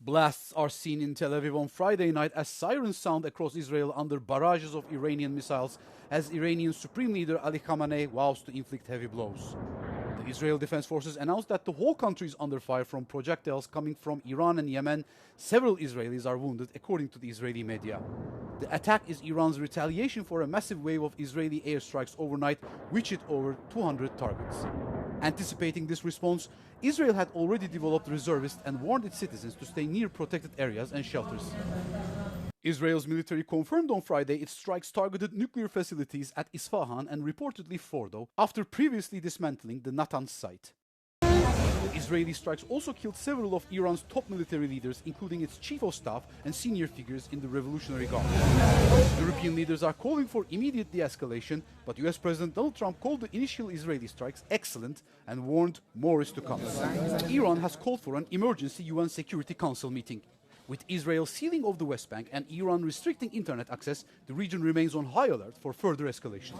Blasts are seen in Tel Aviv on Friday night as sirens sound across Israel under barrages of Iranian missiles as Iranian Supreme Leader Ali Khamenei vows to inflict heavy blows. The Israel Defense Forces announced that the whole country is under fire from projectiles coming from Iran and Yemen. Several Israelis are wounded, according to the Israeli media. The attack is Iran's retaliation for a massive wave of Israeli airstrikes overnight, which hit over 200 targets. Anticipating this response, Israel had already developed reservists and warned its citizens to stay near protected areas and shelters. Israel's military confirmed on Friday its strikes targeted nuclear facilities at Isfahan and reportedly Fordo after previously dismantling the Natanz site. The Israeli strikes also killed several of Iran's top military leaders, including its chief of staff and senior figures in the Revolutionary Guard. European leaders are calling for immediate de-escalation, but US President Donald Trump called the initial Israeli strikes excellent and warned more is to come. Iran has called for an emergency UN Security Council meeting. With Israel sealing off the West Bank and Iran restricting internet access, the region remains on high alert for further escalation.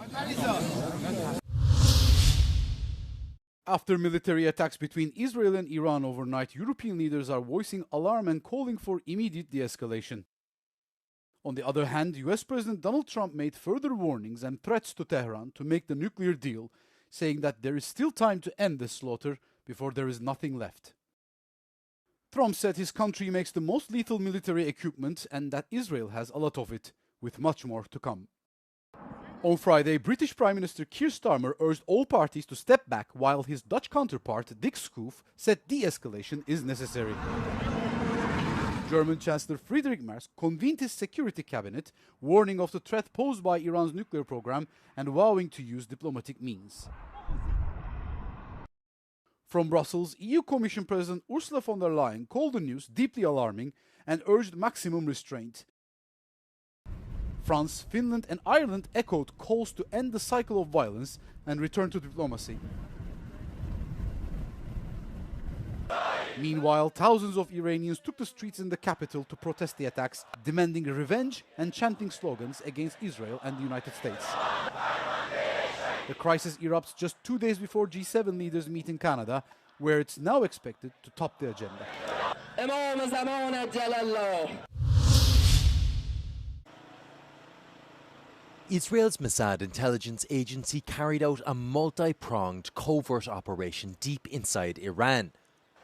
After military attacks between Israel and Iran overnight, European leaders are voicing alarm and calling for immediate de-escalation. On the other hand, US President Donald Trump made further warnings and threats to Tehran to make the nuclear deal, saying that there is still time to end this slaughter before there is nothing left. Trump said his country makes the most lethal military equipment and that Israel has a lot of it, with much more to come. On Friday, British Prime Minister Keir Starmer urged all parties to step back while his Dutch counterpart Dick Schoof said de-escalation is necessary. German Chancellor Friedrich Merz convened his security cabinet, warning of the threat posed by Iran's nuclear program and vowing to use diplomatic means. From Brussels, EU Commission President Ursula von der Leyen called the news deeply alarming and urged maximum restraint. France, Finland and Ireland echoed calls to end the cycle of violence and return to diplomacy. Meanwhile, thousands of Iranians took the streets in the capital to protest the attacks, demanding revenge and chanting slogans against Israel and the United States. The crisis erupts just 2 days before G7 leaders meet in Canada, where it's now expected to top the agenda. Israel's Mossad intelligence agency carried out a multi-pronged covert operation deep inside Iran,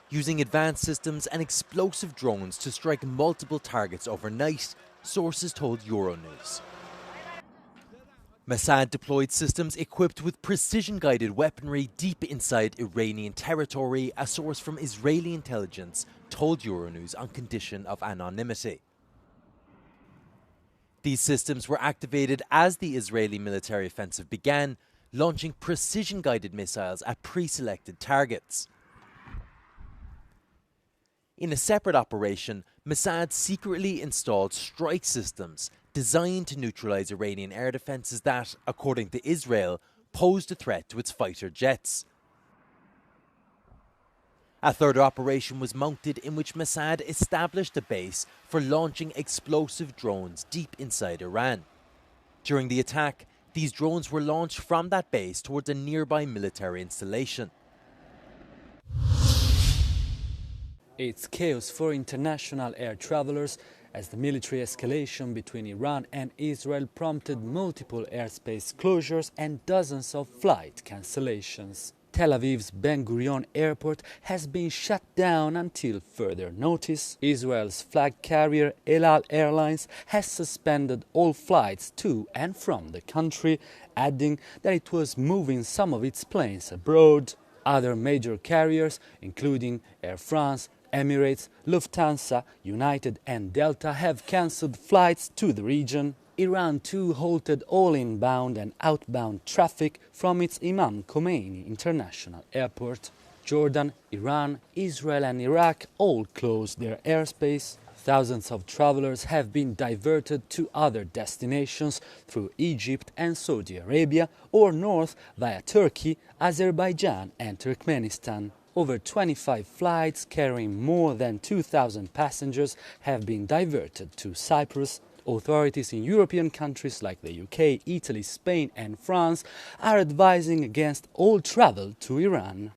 using advanced systems and explosive drones to strike multiple targets overnight, sources told Euronews. Mossad deployed systems equipped with precision-guided weaponry deep inside Iranian territory, a source from Israeli intelligence told Euronews on condition of anonymity. These systems were activated as the Israeli military offensive began, launching precision-guided missiles at pre-selected targets. In a separate operation, Mossad secretly installed strike systems designed to neutralize Iranian air defenses that, according to Israel, posed a threat to its fighter jets. A third operation was mounted in which Mossad established a base for launching explosive drones deep inside Iran. During the attack, these drones were launched from that base towards a nearby military installation. It's chaos for international air travelers as the military escalation between Iran and Israel prompted multiple airspace closures and dozens of flight cancellations. Tel Aviv's Ben Gurion airport has been shut down until further notice. Israel's flag carrier El Al Airlines has suspended all flights to and from the country, adding that it was moving some of its planes abroad. Other major carriers, including Air France, Emirates, Lufthansa, United and Delta have cancelled flights to the region. Iran too halted all inbound and outbound traffic from its Imam Khomeini International Airport. Jordan, Iran, Israel and Iraq all closed their airspace. Thousands of travelers have been diverted to other destinations through Egypt and Saudi Arabia or north via Turkey, Azerbaijan and Turkmenistan. Over 25 flights carrying more than 2,000 passengers have been diverted to Cyprus. Authorities in European countries like the UK, Italy, Spain and France are advising against all travel to Iran.